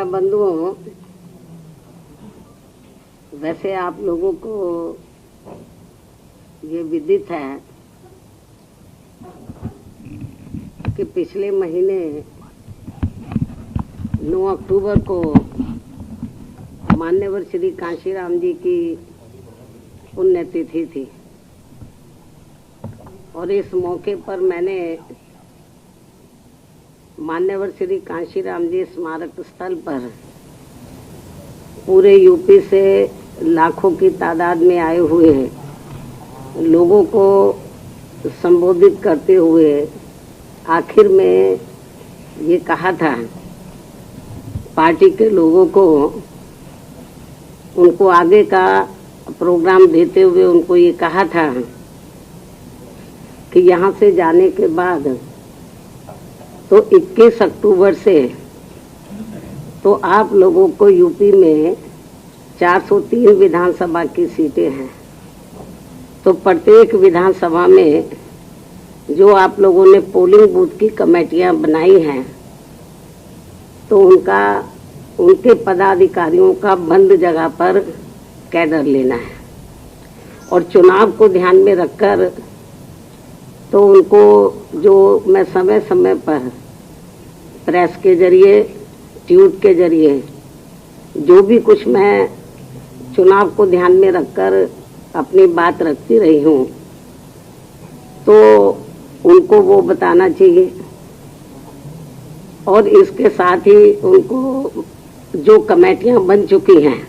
Media बंधुओं, वैसे आप लोगों को ये विदित है कि पिछले महीने 9 अक्टूबर को मान्यवर श्री कांशीराम जी की पुण्यतिथि थी और इस मौके पर मैंने मान्यवर श्री कांशीराम जी स्मारक स्थल पर पूरे यूपी से लाखों की तादाद में आए हुए लोगों को संबोधित करते हुए आखिर में ये कहा था पार्टी के लोगों को, उनको आगे का प्रोग्राम देते हुए उनको ये कहा था कि यहाँ से जाने के बाद तो 21 अक्टूबर से तो आप लोगों को यूपी में 403 विधानसभा की सीटें हैं, तो प्रत्येक विधानसभा में जो आप लोगों ने पोलिंग बूथ की कमेटियां बनाई हैं तो उनके पदाधिकारियों का बंद जगह पर कैडर लेना है और चुनाव को ध्यान में रखकर तो उनको जो मैं समय समय पर प्रेस के जरिए, ट्वीट के जरिए जो भी कुछ मैं चुनाव को ध्यान में रखकर अपनी बात रखती रही हूँ, तो उनको वो बताना चाहिए। और इसके साथ ही उनको जो कमेटियां बन चुकी हैं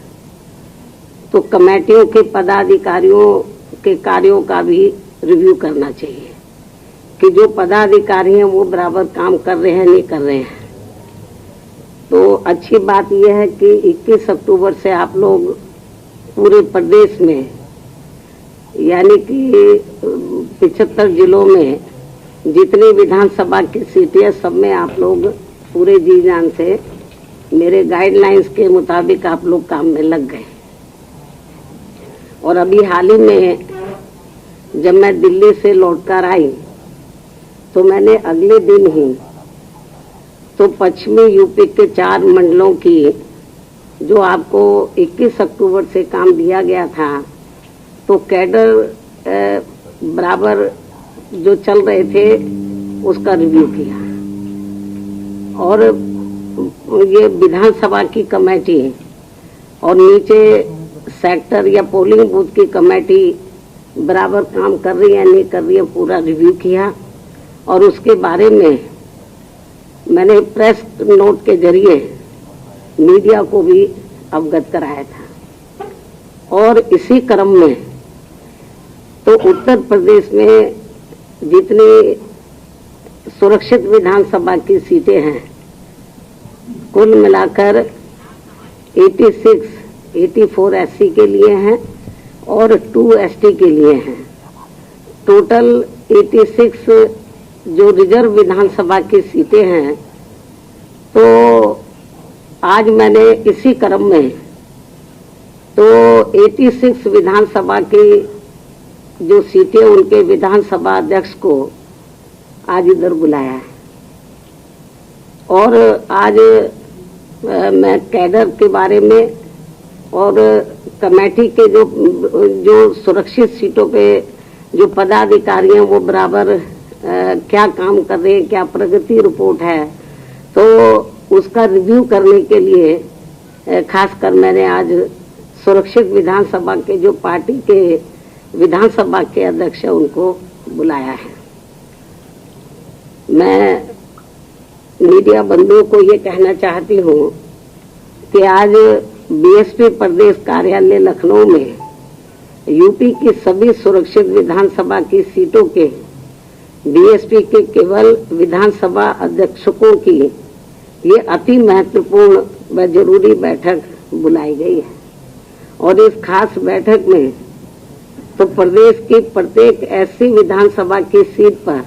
तो कमेटियों के पदाधिकारियों के कार्यों का भी रिव्यू करना चाहिए कि जो पदाधिकारी हैं वो बराबर काम कर रहे हैं, नहीं कर रहे हैं। तो अच्छी बात यह है कि 21 अक्टूबर से आप लोग पूरे प्रदेश में यानी कि 75 जिलों में जितनी विधानसभा की सीटें सब में आप लोग पूरे जी जान से मेरे गाइडलाइंस के मुताबिक आप लोग काम में लग गए। और अभी हाल ही में जब मैं दिल्ली से लौटकर आई तो मैंने अगले दिन ही तो पश्चिमी यूपी के 4 मंडलों की जो आपको 21 अक्टूबर से काम दिया गया था तो कैडर बराबर जो चल रहे थे उसका रिव्यू किया और ये विधानसभा की कमेटी और नीचे सेक्टर या पोलिंग बूथ की कमेटी बराबर काम कर रही है नहीं कर रही है पूरा रिव्यू किया और उसके बारे में मैंने प्रेस नोट के जरिए मीडिया को भी अवगत कराया था। और इसी क्रम में तो उत्तर प्रदेश में जितनी सुरक्षित विधानसभा की सीटें हैं कुल मिलाकर 84 एससी के लिए हैं और 2 एसटी के लिए हैं। टोटल 86 जो रिजर्व विधानसभा की सीटें हैं तो आज मैंने इसी क्रम में तो 86 विधानसभा की जो सीटें उनके विधानसभा अध्यक्ष को आज इधर बुलाया है और आज मैं कैडर के बारे में और कमेटी के जो सुरक्षित सीटों पे जो पदाधिकारी हैं वो बराबर क्या काम कर रहे हैं, क्या प्रगति रिपोर्ट है, तो उसका रिव्यू करने के लिए खासकर मैंने आज सुरक्षित विधानसभा के जो पार्टी के विधानसभा के अध्यक्ष है उनको बुलाया है। मैं मीडिया बंधुओं को ये कहना चाहती हूँ कि आज बीएसपी प्रदेश कार्यालय लखनऊ में यूपी की सभी सुरक्षित विधानसभा की सीटों के बीएसपी के केवल विधानसभा अध्यक्षों की ये अति महत्वपूर्ण व जरूरी बैठक बुलाई गई है और इस खास बैठक में तो प्रदेश की प्रत्येक ऐसी विधानसभा की सीट पर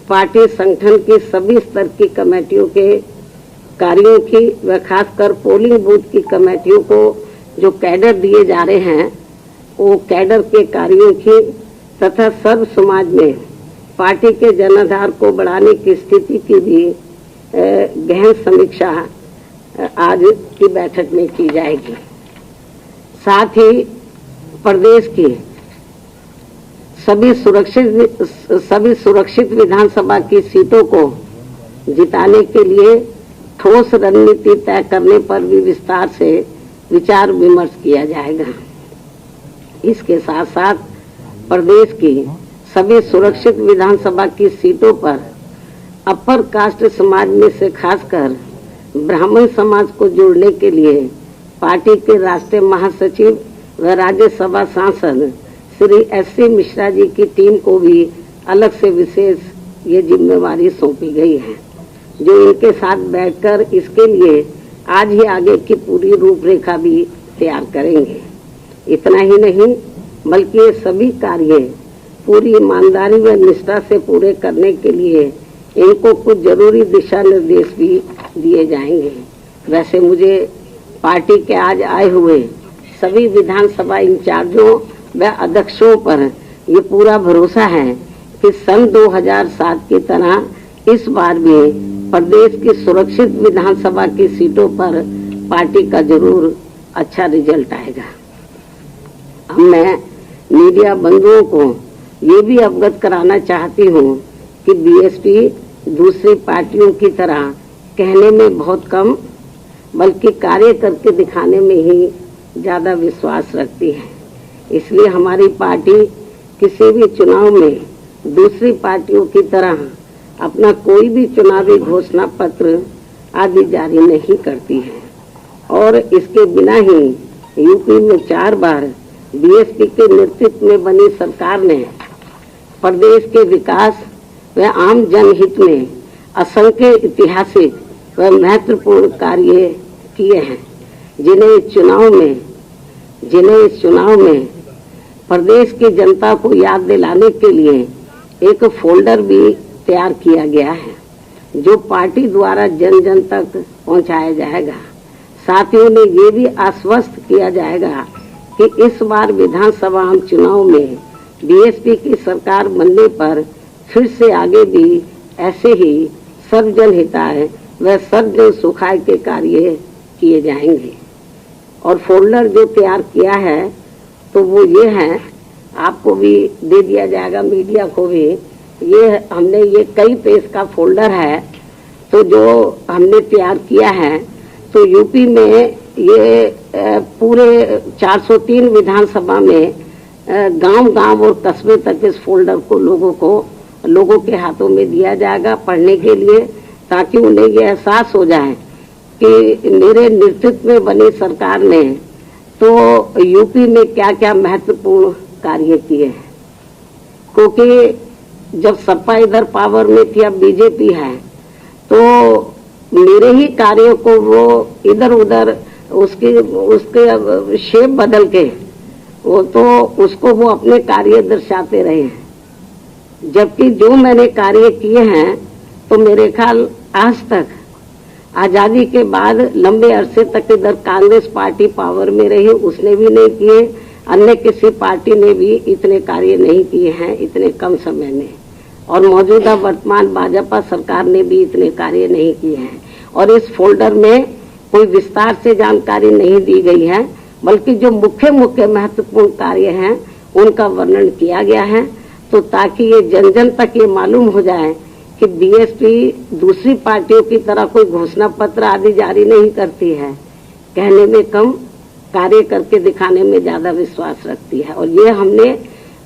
पार्टी संगठन की सभी स्तर की कमेटियों के कार्यों की व खासकर पोलिंग बूथ की कमेटियों को जो कैडर दिए जा रहे हैं वो कैडर के कार्यों की तथा सर्व समाज में पार्टी के जनाधार को बढ़ाने की स्थिति की भी गहन समीक्षा आज की बैठक में की जाएगी। साथ ही प्रदेश की सभी सुरक्षित विधानसभा की सीटों को जिताने के लिए ठोस रणनीति तय करने पर भी विस्तार से विचार विमर्श किया जाएगा। इसके साथ साथ प्रदेश की सभी सुरक्षित विधानसभा की सीटों पर अपर कास्ट समाज में से खासकर ब्राह्मण समाज को जोड़ने के लिए पार्टी के राष्ट्रीय महासचिव व राज्यसभा सांसद श्री एस.सी. मिश्रा जी की टीम को भी अलग से विशेष ये जिम्मेवारी सौंपी गई है, जो इनके साथ बैठकर इसके लिए आज ही आगे की पूरी रूपरेखा भी तैयार करेंगे। इतना ही नहीं बल्कि ये सभी कार्य पूरी ईमानदारी व निष्ठा से पूरे करने के लिए इनको कुछ जरूरी दिशा निर्देश भी दिए जाएंगे। वैसे मुझे पार्टी के आज आए हुए सभी विधानसभा इंचार्जों व अध्यक्षों पर ये पूरा भरोसा है कि सन 2007 की तरह इस बार भी प्रदेश की सुरक्षित विधानसभा की सीटों पर पार्टी का जरूर अच्छा रिजल्ट आएगा। अब मैं मीडिया बंधुओं को ये भी अवगत कराना चाहती हूँ कि बीएसपी दूसरी पार्टियों की तरह कहने में बहुत कम बल्कि कार्य करके दिखाने में ही ज्यादा विश्वास रखती है। इसलिए हमारी पार्टी किसी भी चुनाव में दूसरी पार्टियों की तरह अपना कोई भी चुनावी घोषणा पत्र आदि जारी नहीं करती है और इसके बिना ही यूपी में 4 बार बीएसपी के नेतृत्व में बनी सरकार ने प्रदेश के विकास व आम जनहित में असंख्य ऐतिहासिक व महत्वपूर्ण कार्य किए हैं, जिन्हें इस चुनाव में प्रदेश की जनता को याद दिलाने के लिए एक फोल्डर भी तैयार किया गया है, जो पार्टी द्वारा जन जन तक पहुंचाया जाएगा। साथ ही उन्हें ये भी आश्वस्त किया जाएगा कि इस बार विधानसभा आम चुनाव में बीएसपी की सरकार बनने पर फिर से आगे भी ऐसे ही सर्वजन हिताय व सर्वजन सुखाय के कार्य किए जाएंगे। और फोल्डर जो तैयार किया है तो वो ये है, आपको भी दे दिया जाएगा, मीडिया को भी। ये हमने ये कई पेज का फोल्डर है, तो जो हमने तैयार किया है तो यूपी में ये पूरे 403 विधानसभा में गांव-गांव और कस्बे तक इस फोल्डर को लोगों के हाथों में दिया जाएगा पढ़ने के लिए, ताकि उन्हें ये एहसास हो जाए कि मेरे नेतृत्व में बनी सरकार ने तो यूपी में क्या क्या महत्वपूर्ण कार्य किए हैं। क्योंकि जब सपा इधर पावर में थी, अब बीजेपी है, तो मेरे ही कार्यों को वो इधर उधर उसके शेप बदल के उसको वो अपने कार्य दर्शाते रहे हैं। जबकि जो मैंने कार्य किए हैं तो मेरे ख्याल आज तक आजादी के बाद लंबे अरसे तक इधर कांग्रेस पार्टी पावर में रही, उसने भी नहीं किए, अन्य किसी पार्टी ने भी इतने कार्य नहीं किए हैं इतने कम समय में, और मौजूदा वर्तमान भाजपा सरकार ने भी इतने कार्य नहीं किए हैं। और इस फोल्डर में कोई विस्तार से जानकारी नहीं दी गई है, बल्कि जो मुख्य महत्वपूर्ण कार्य हैं उनका वर्णन किया गया है, तो ताकि ये जन जन तक ये मालूम हो जाए कि बीएसपी दूसरी पार्टियों की तरह कोई घोषणा पत्र आदि जारी नहीं करती है, कहने में कम कार्य करके दिखाने में ज्यादा विश्वास रखती है। और ये हमने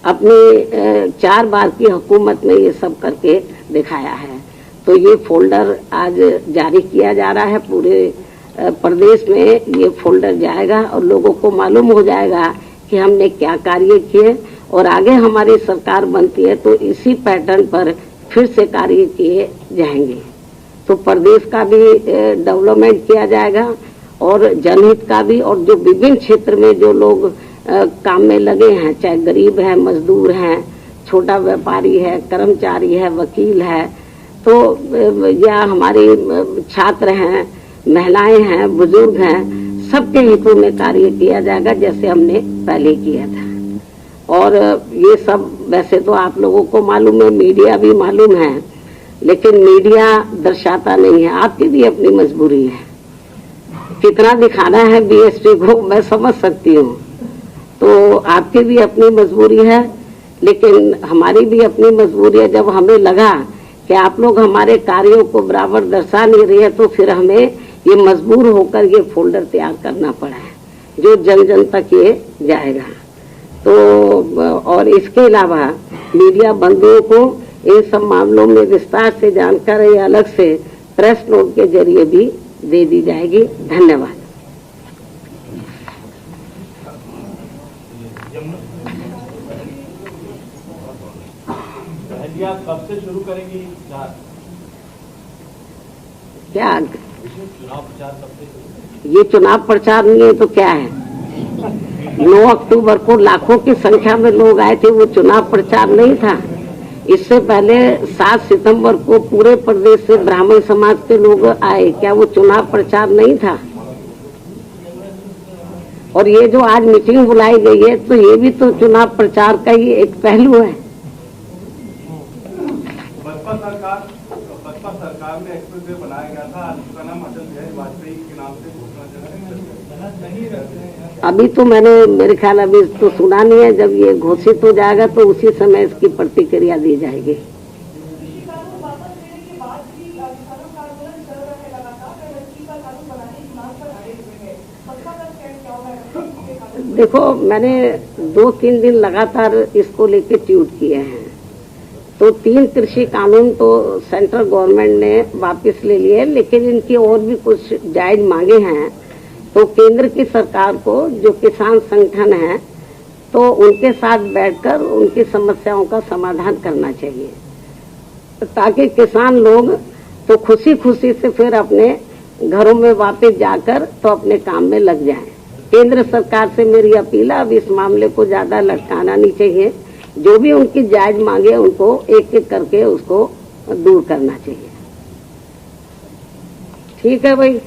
अपनी 4 बार की हुकूमत में ये सब करके दिखाया है। तो ये फोल्डर आज जारी किया जा रहा है, पूरे प्रदेश में ये फोल्डर जाएगा और लोगों को मालूम हो जाएगा कि हमने क्या कार्य किए, और आगे हमारी सरकार बनती है तो इसी पैटर्न पर फिर से कार्य किए जाएंगे। तो प्रदेश का भी डेवलपमेंट किया जाएगा और जनहित का भी, और जो विभिन्न क्षेत्र में जो लोग काम में लगे हैं, चाहे गरीब है, मजदूर हैं, छोटा व्यापारी है, कर्मचारी है, वकील है, तो या हमारे छात्र हैं, महिलाएं हैं, बुजुर्ग हैं, सबके हितों में कार्य किया जाएगा जैसे हमने पहले किया था। और ये सब वैसे तो आप लोगों को मालूम है, मीडिया भी मालूम है, लेकिन मीडिया दर्शाता नहीं है, आपकी भी अपनी मजबूरी है। कितना दिखाना है बीएसपी को मैं समझ सकती हूँ। तो आपकी भी अपनी मजबूरी है, लेकिन हमारी भी अपनी मजबूरी है। जब हमें लगा कि आप लोग हमारे कार्यों को बराबर दर्शा नहीं रहे हैं, तो फिर हमें ये मजबूर होकर ये फोल्डर तैयार करना पड़ा है जो जन जन तक ये जाएगा। तो और इसके अलावा मीडिया बंधुओं को इन सब मामलों में विस्तार से जानकारी अलग से प्रेस नोट के जरिए भी दे दी जाएगी। धन्यवाद। कब से शुरू करेंगी क्या चुनाव प्रचार? कब से? ये चुनाव प्रचार नहीं है तो क्या है? 9 अक्टूबर को लाखों की संख्या में लोग आए थे, वो चुनाव प्रचार नहीं था। इससे पहले 7 सितंबर को पूरे प्रदेश से ब्राह्मण समाज के लोग आए, क्या वो चुनाव प्रचार नहीं था? और ये जो आज मीटिंग बुलाई गई है, तो ये भी तो चुनाव प्रचार का ही एक पहलू है। बसपा सरकार में एक्सप्रेसवे बनाया गया था, आज उसका नाम अटल बिहारी वाजपेयी के नाम से घोषणा। अभी तो मैंने मेरे ख्याल अभी तो सुना नहीं है। जब ये घोषित हो जाएगा तो उसी समय इसकी प्रतिक्रिया दी जाएगी। देखो, मैंने 2-3 दिन लगातार इसको लेके ट्वीट किए हैं। तो 3 कृषि कानून तो सेंट्रल गवर्नमेंट ने वापस ले लिए, लेकिन इनकी और भी कुछ जायज मांगे हैं। तो केंद्र की सरकार को, जो किसान संगठन है, तो उनके साथ बैठकर उनकी समस्याओं का समाधान करना चाहिए, ताकि किसान लोग तो खुशी खुशी से फिर अपने घरों में वापस जाकर तो अपने काम में लग जाएं। केंद्र सरकार से मेरी अपील है, अब इस मामले को ज्यादा लटकाना नहीं चाहिए। जो भी उनकी जायज मांगे उनको एक एक करके उसको दूर करना चाहिए। ठीक है भाई।